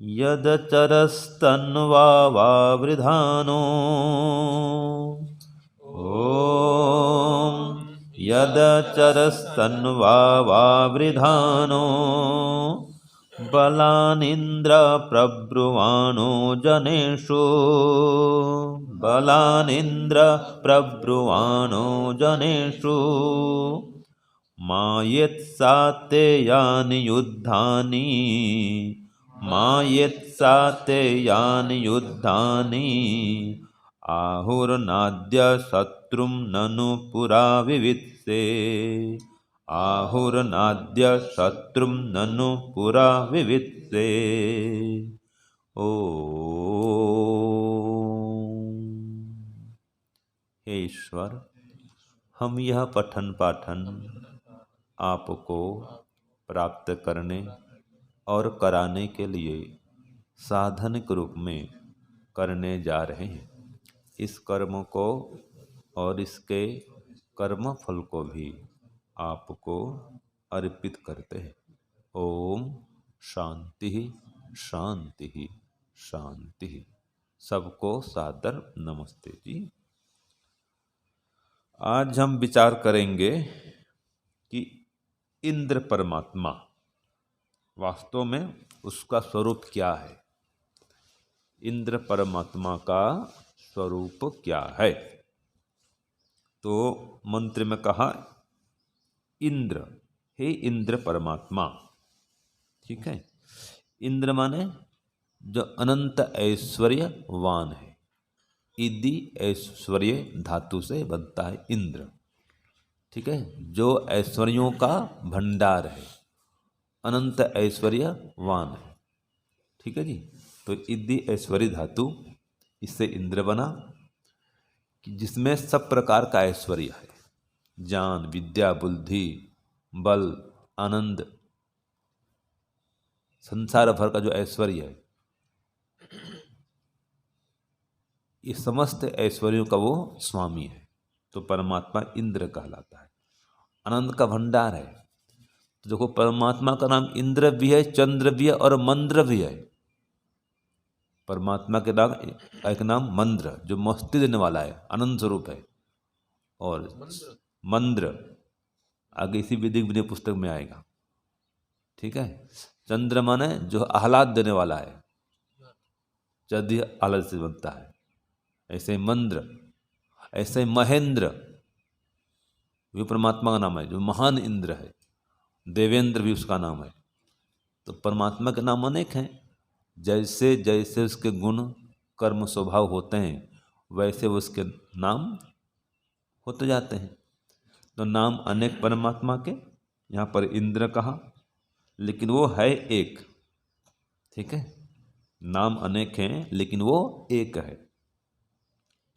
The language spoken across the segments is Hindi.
यदचरस्तन्वावृधानो ॐ यदचरस्तन्वावृधानो बलानीन्द्रप्रब्रुवाणो जनेषु बलानीन्द्रप्रब्रुवाणो जनेषु मायेत्साते यानि युद्धानि मायेत्साते यानि युद्धानि आहुर्नाद्य शत्रुं ननु पुरा विवित्से आहुर्नाद्य शत्रुं ननु पुरा विवित्से। ओ हे ईश्वर, हम यह पठन पाठन आपको प्राप्त करने और कराने के लिए साधन के रूप में करने जा रहे हैं। इस कर्म को और इसके कर्म फल को भी आपको अर्पित करते हैं। ओम शांति शांति शांति। सबको सादर नमस्ते जी। आज हम विचार करेंगे कि इंद्र परमात्मा वास्तव में उसका स्वरूप क्या है। इंद्र परमात्मा का स्वरूप क्या है? तो मंत्र में कहा इंद्र, हे इंद्र परमात्मा। ठीक है, इंद्र माने जो अनंत ऐश्वर्यवान है। इदि ऐश्वर्य धातु से बनता है इंद्र। ठीक है, जो ऐश्वर्यों का भंडार है, अनंत ऐश्वर्यवान है। ठीक है जी। तो इदि ऐश्वर्य धातु, इससे इंद्र बना कि जिसमें सब प्रकार का ऐश्वर्य है। ज्ञान, विद्या, बुद्धि, बल, आनंद, संसार भर का जो ऐश्वर्य है, ये समस्त ऐश्वर्यों का वो स्वामी है। तो परमात्मा इंद्र कहलाता है। आनंद का भंडार है। तो देखो, परमात्मा का नाम इंद्र भी है, चंद्र भी है और मंद्र भी है। परमात्मा के नाम एक नाम मंद्र, जो मस्ती देने वाला है, आनंद स्वरूप है। और मंद्र आगे इसी विधिक विनय पुस्तक में आएगा। ठीक है, चंद्र माने जो आह्लाद देने वाला है, चंद्र आह्लाद से बनता है। ऐसे मंद्र, ऐसे महेंद्र भी परमात्मा का नाम है, जो महान इंद्र है। देवेंद्र भी उसका नाम है। तो परमात्मा के नाम अनेक हैं। जैसे जैसे उसके गुण, कर्म, स्वभाव होते हैं, वैसे उसके नाम होते जाते हैं। तो नाम अनेक परमात्मा के, यहाँ पर इंद्र कहा, लेकिन वो है एक। ठीक है, नाम अनेक हैं लेकिन वो एक है।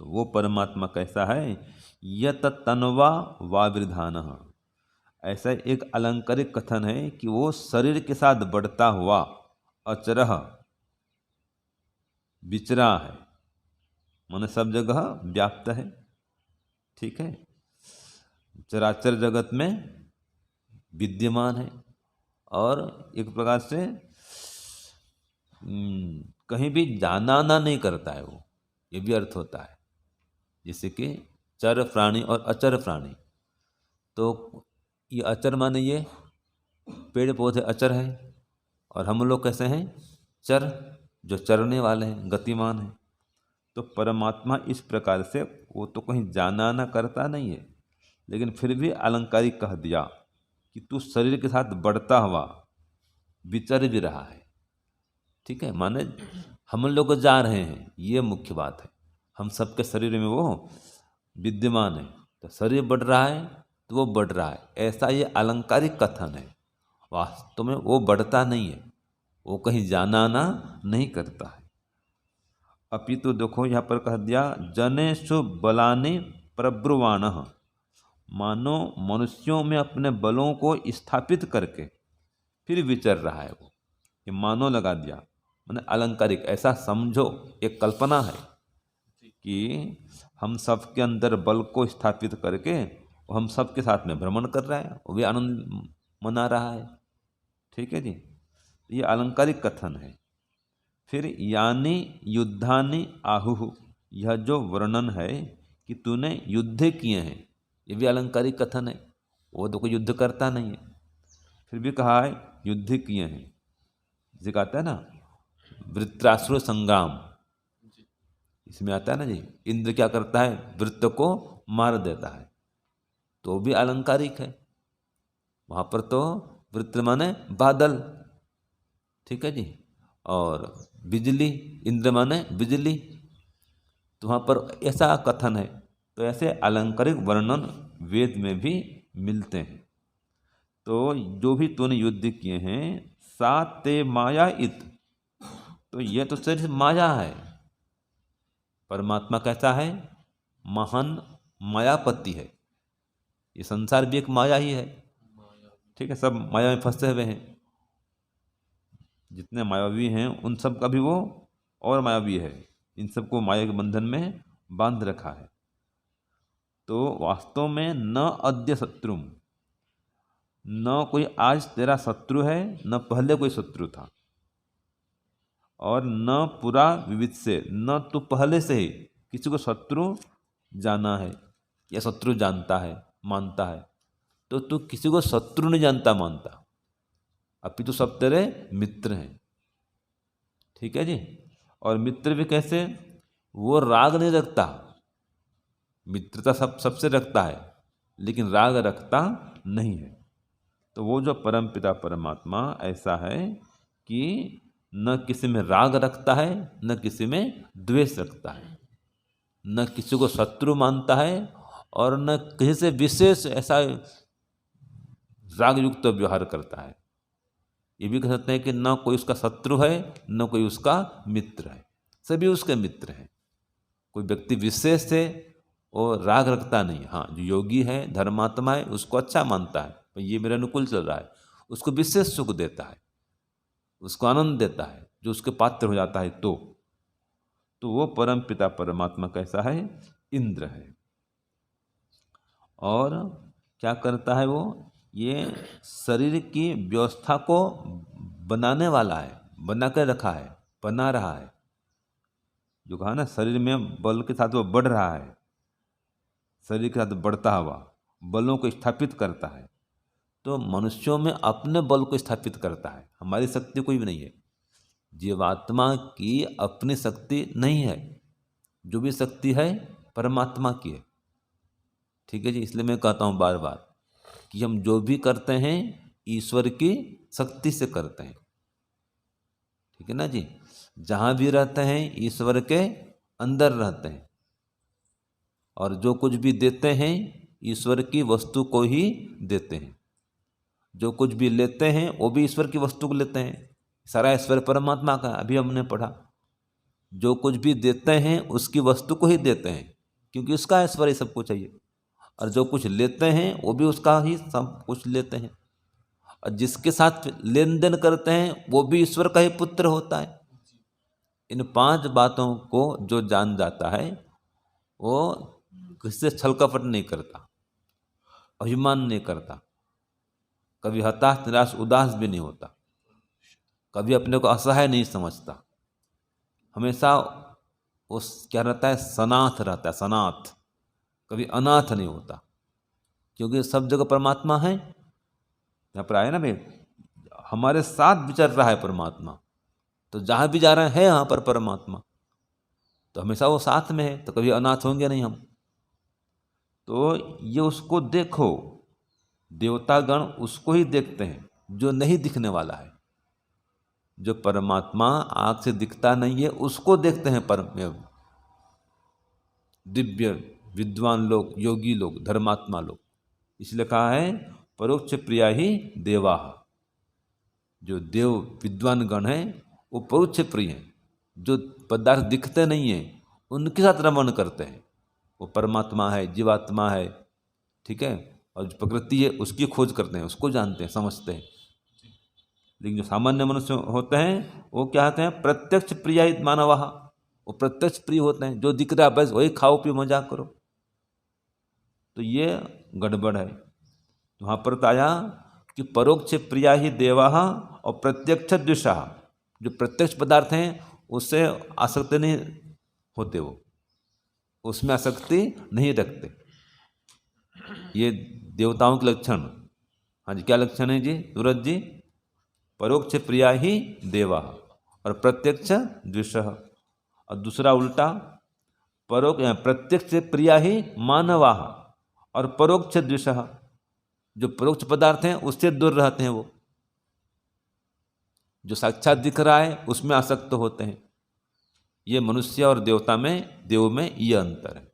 तो वो परमात्मा कैसा है? यत तन्वा वावृधान। ऐसा एक अलंकारिक कथन है कि वो शरीर के साथ बढ़ता हुआ अचरह विचरा है, माने सब जगह व्याप्त है। ठीक है, चराचर जगत में विद्यमान है और एक प्रकार से कहीं भी जाना आना नहीं करता है वो, ये भी अर्थ होता है। जैसे कि चर प्राणी और अचर प्राणी। तो ये अचर माने ये पेड़ पौधे अचर हैं और हम लोग कैसे हैं? चर, जो चरने वाले हैं, गतिमान हैं। तो परमात्मा इस प्रकार से, वो तो कहीं जाना आना करता नहीं है, लेकिन फिर भी अलंकारिक कह दिया कि तू शरीर के साथ बढ़ता हुआ विचर भी रहा है। ठीक है, माने हम लोग जा रहे हैं, ये मुख्य बात है। हम सबके शरीर में वो विद्यमान है। तो शरीर बढ़ रहा है तो वो बढ़ रहा है, ऐसा ये अलंकारिक कथन है। वास्तव में वो बढ़ता नहीं है, वो कहीं जाना आना नहीं करता है। अभी तो देखो यहाँ पर कह दिया जनेषु बलानि प्रब्रुवाण। मानो मनुष्यों में अपने बलों को स्थापित करके फिर विचर रहा है वो। ये मानो लगा दिया, माने अलंकारिक। ऐसा समझो, एक कल्पना है कि हम सबके अंदर बल को स्थापित करके वो हम सबके साथ में भ्रमण कर रहा है, वो भी आनंद मना रहा है। ठीक है जी, ये अलंकारिक कथन है। फिर यानी युद्धानि आहुः, यह जो वर्णन है कि तूने युद्ध किए हैं, ये भी अलंकारिक कथन है। वो तो कोई युद्ध करता नहीं है, फिर भी कहा है युद्ध किए हैं। जिसे कहता है ना वृत्रासुर संग्राम, इसमें आता है ना जी, इंद्र क्या करता है, वृत्त को मार देता है, तो भी अलंकारिक है। वहाँ पर तो वृत्त माने बादल, ठीक है जी, और बिजली, इंद्र माने बिजली, तो वहाँ पर ऐसा कथन है। तो ऐसे अलंकारिक वर्णन वेद में भी मिलते हैं। तो जो भी तूने युद्ध किए हैं, सा ते माया इत, तो ये तो सिर्फ माया है। परमात्मा कैसा है, महान मायापति है। ये संसार भी एक माया ही है, ठीक है, सब माया में फंसे हुए हैं। जितने मायावी हैं उन सब का भी वो और मायावी है, इन सबको माया के बंधन में बांध रखा है। तो वास्तव में न अद्य शत्रुम, न कोई आज तेरा शत्रु है, न पहले कोई शत्रु था, और न पूरा विविध से, न तू पहले से ही किसी को शत्रु जाना है या शत्रु जानता है मानता है। तो तू किसी को शत्रु नहीं जानता मानता, अभी तो सब तेरे मित्र हैं, ठीक है जी। और मित्र भी कैसे, वो राग नहीं रखता, मित्रता सबसे रखता है, लेकिन राग रखता नहीं है। तो वो जो परमपिता परमात्मा ऐसा है कि न किसी में राग रखता है, न किसी में द्वेष रखता है, न किसी को शत्रु मानता है, और न किसी से विशेष ऐसा राग युक्त व्यवहार करता है। ये भी कह सकते हैं कि न कोई उसका शत्रु है, न कोई उसका मित्र है, सभी उसके मित्र हैं। कोई व्यक्ति विशेष है वो राग रखता नहीं। हाँ, जो योगी है, धर्मात्मा है, उसको अच्छा मानता है, तो ये मेरे अनुकूल चल रहा है, उसको विशेष सुख देता है, उसको आनंद देता है, जो उसके पात्र हो जाता है। तो वो परम पिता परमात्मा कैसा है, इंद्र है। और क्या करता है वो, ये शरीर की व्यवस्था को बनाने वाला है, बना कर रखा है, बना रहा है। जो कहा ना, शरीर में बल के साथ वो बढ़ रहा है, शरीर के साथ बढ़ता हुआ बलों को स्थापित करता है। तो मनुष्यों में अपने बल को स्थापित करता है, हमारी शक्ति कोई भी नहीं है। जीवात्मा की अपनी शक्ति नहीं है, जो भी शक्ति है परमात्मा की है, ठीक है जी। इसलिए मैं कहता हूँ बार बार कि हम जो भी करते हैं ईश्वर की शक्ति से करते हैं, ठीक है ना जी। जहाँ भी रहते हैं ईश्वर के अंदर रहते हैं, और जो कुछ भी देते हैं ईश्वर की वस्तु को ही देते हैं। जो कुछ भी लेते हैं वो भी ईश्वर की वस्तु को लेते हैं। सारा ईश्वर परमात्मा का, अभी हमने पढ़ा। जो कुछ भी देते हैं उसकी वस्तु को ही देते हैं, क्योंकि उसका ऐश्वर्य सबको चाहिए। और जो कुछ लेते हैं वो भी उसका ही सब कुछ लेते हैं। और जिसके साथ लेन देन करते हैं वो भी ईश्वर का ही पुत्र होता है। इन 5 बातों को जो जान जाता है वो किससे छल कपट नहीं करता, अभिमान नहीं करता, कभी हताश निराश उदास भी नहीं होता, कभी अपने को असहाय नहीं समझता। हमेशा वो क्या रहता है, सनाथ रहता है, सनाथ, कभी अनाथ नहीं होता, क्योंकि सब जगह परमात्मा है। यहाँ पर आए ना भाई, हमारे साथ विचर रहा है परमात्मा, तो जहाँ भी जा रहे हैं यहाँ पर परमात्मा, तो हमेशा वो साथ में है, तो कभी अनाथ होंगे नहीं हम। तो ये उसको देखो, देवतागण उसको ही देखते हैं जो नहीं दिखने वाला है। जो परमात्मा आँख से दिखता नहीं है उसको देखते हैं परम दिव्य विद्वान लोग, योगी लोग, धर्मात्मा लोग। इसलिए कहा है परोक्ष प्रिया ही देवा। जो देव विद्वान गण हैं वो परोक्ष प्रिय हैं, जो पदार्थ दिखते नहीं हैं उनके साथ रमण करते हैं। वो परमात्मा है, जीवात्मा है, ठीक है, और जो प्रकृति है उसकी खोज करते हैं, उसको जानते हैं, समझते हैं। लेकिन जो सामान्य मनुष्य होते हैं वो क्या होते हैं, प्रत्यक्ष प्रिय मानव, वो प्रत्यक्ष प्रिय होते हैं, जो दिख रहा है बस वही खाओ पियो मजाक करो। तो ये गड़बड़ है। तो वहाँ पर आया कि परोक्ष प्रिया ही देवा और प्रत्यक्ष द्विषा। जो प्रत्यक्ष पदार्थ हैं उससे आसक्ति नहीं होते, वो उसमें आसक्ति नहीं रखते। ये देवताओं के लक्षण। हाँ जी, क्या लक्षण है जी सूरज जी? परोक्ष प्रिया ही देवा और प्रत्यक्ष द्विषः। और दूसरा उल्टा, प्रत्यक्ष प्रिया ही मानवा और परोक्ष द्विषः। जो परोक्ष पदार्थ हैं उससे दूर रहते हैं, वो जो साक्षात दिख रहा है उसमें आसक्त होते हैं। ये मनुष्य और देवता में, देव में ये अंतर है।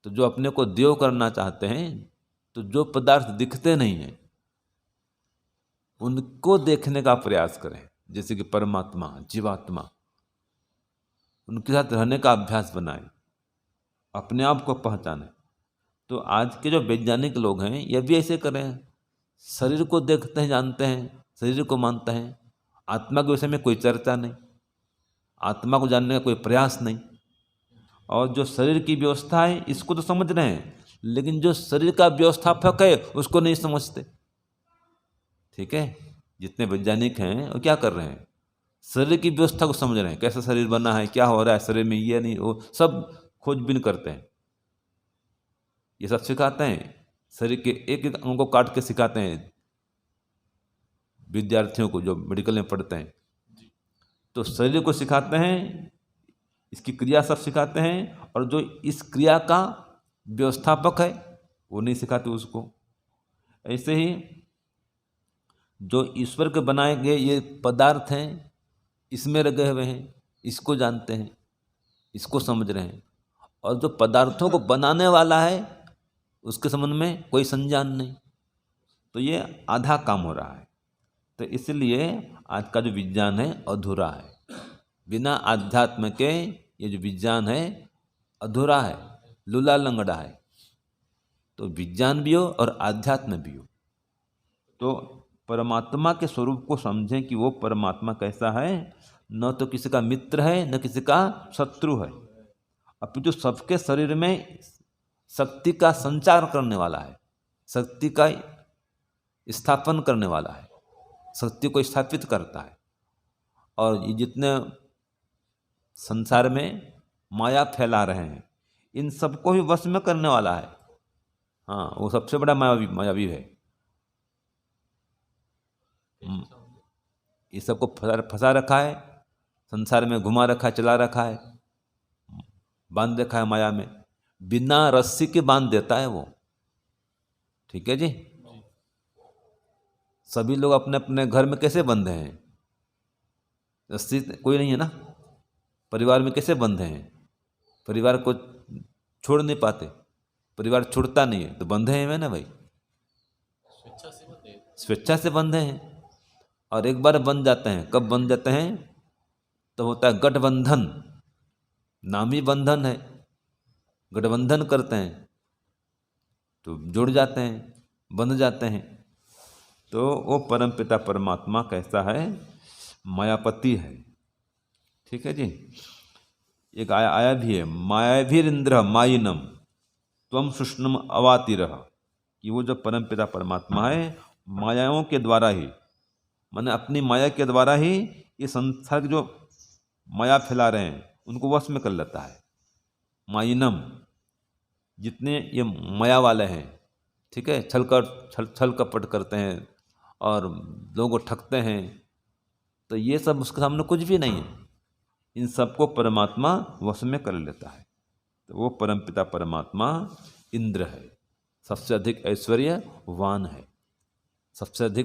तो जो अपने को देव करना चाहते हैं, तो जो पदार्थ दिखते नहीं हैं उनको देखने का प्रयास करें, जैसे कि परमात्मा, जीवात्मा, उनके साथ रहने का अभ्यास बनाएं, अपने आप को पहचानें। तो आज के जो वैज्ञानिक लोग हैं ये भी ऐसे करें, शरीर को देखते हैं, जानते हैं, शरीर को मानते हैं, आत्मा के विषय में कोई चर्चा नहीं, आत्मा को जानने का कोई प्रयास नहीं। और जो शरीर की व्यवस्था है इसको तो समझ रहे हैं, लेकिन जो शरीर का व्यवस्थापक है उसको नहीं समझते। ठीक है, जितने वैज्ञानिक हैं वो क्या कर रहे हैं, शरीर की व्यवस्था को समझ रहे हैं, कैसा शरीर बना है, क्या हो रहा है शरीर में, ये नहीं वो सब खोजबीन करते हैं। ये सब सिखाते हैं, शरीर के एक एक अंग को काट के सिखाते हैं विद्यार्थियों को जो मेडिकल में पढ़ते हैं। तो शरीर को सिखाते हैं, इसकी क्रिया सब सिखाते हैं, और जो इस क्रिया का व्यवस्थापक है वो नहीं सिखाते उसको। ऐसे ही जो ईश्वर के बनाए गए ये पदार्थ हैं, इसमें लगे हुए हैं, इसको जानते हैं, इसको समझ रहे हैं, और जो पदार्थों को बनाने वाला है उसके संबंध में कोई संज्ञान नहीं। तो ये आधा काम हो रहा है। तो इसलिए आज का जो विज्ञान है अधूरा है। बिना आध्यात्म के ये जो विज्ञान है अधूरा है, लूला लंगड़ा है। तो विज्ञान भी हो और आध्यात्म भी हो। तो परमात्मा के स्वरूप को समझें कि वो परमात्मा कैसा है, न तो किसी का मित्र है न किसी का शत्रु है, अपितु सबके शरीर में शक्ति का संचार करने वाला है, शक्ति का स्थापन करने वाला है, शक्ति को स्थापित करता है। और ये जितने संसार में माया फैला रहे हैं इन सबको भी वश में करने वाला है। हाँ, वो सबसे बड़ा मायावी है। ये सबको फंसा रखा है, संसार में घुमा रखा है, चला रखा है, बांध रखा है माया में। बिना रस्सी के बांध देता है वो। ठीक है जी। सभी लोग अपने अपने घर में कैसे बंधे हैं, रस्सी कोई नहीं है ना। परिवार में कैसे बंधे हैं, परिवार को छोड़ नहीं पाते, परिवार छूटता नहीं है, तो बंधे हैं ना भाई, स्वेच्छा से बंधे हैं। और एक बार बंध जाते हैं, कब बंध जाते हैं, तो होता है गठबंधन, नाम ही बंधन है, गठबंधन करते हैं तो जुड़ जाते हैं, बंध जाते हैं। तो वो परमपिता परमात्मा कैसा है, मायापति है। ठीक है जी। एक आया भी है, मायाभिरिंद्र मायिनम त्वम सुष्णुम अवातिरः, कि वो जो परमपिता परमात्मा है मायाओं के द्वारा ही, माने अपनी माया के द्वारा ही ये संसार जो माया फैला रहे हैं उनको वश में कर लेता है। मायिनम, जितने ये माया वाले हैं, ठीक है, छल कपट करते हैं और लोगों को ठगते हैं, तो ये सब उसके सामने कुछ भी नहीं है। इन सबको परमात्मा वश में कर लेता है। तो वो परमपिता परमात्मा इंद्र है, सबसे अधिक ऐश्वर्यवान है, सबसे अधिक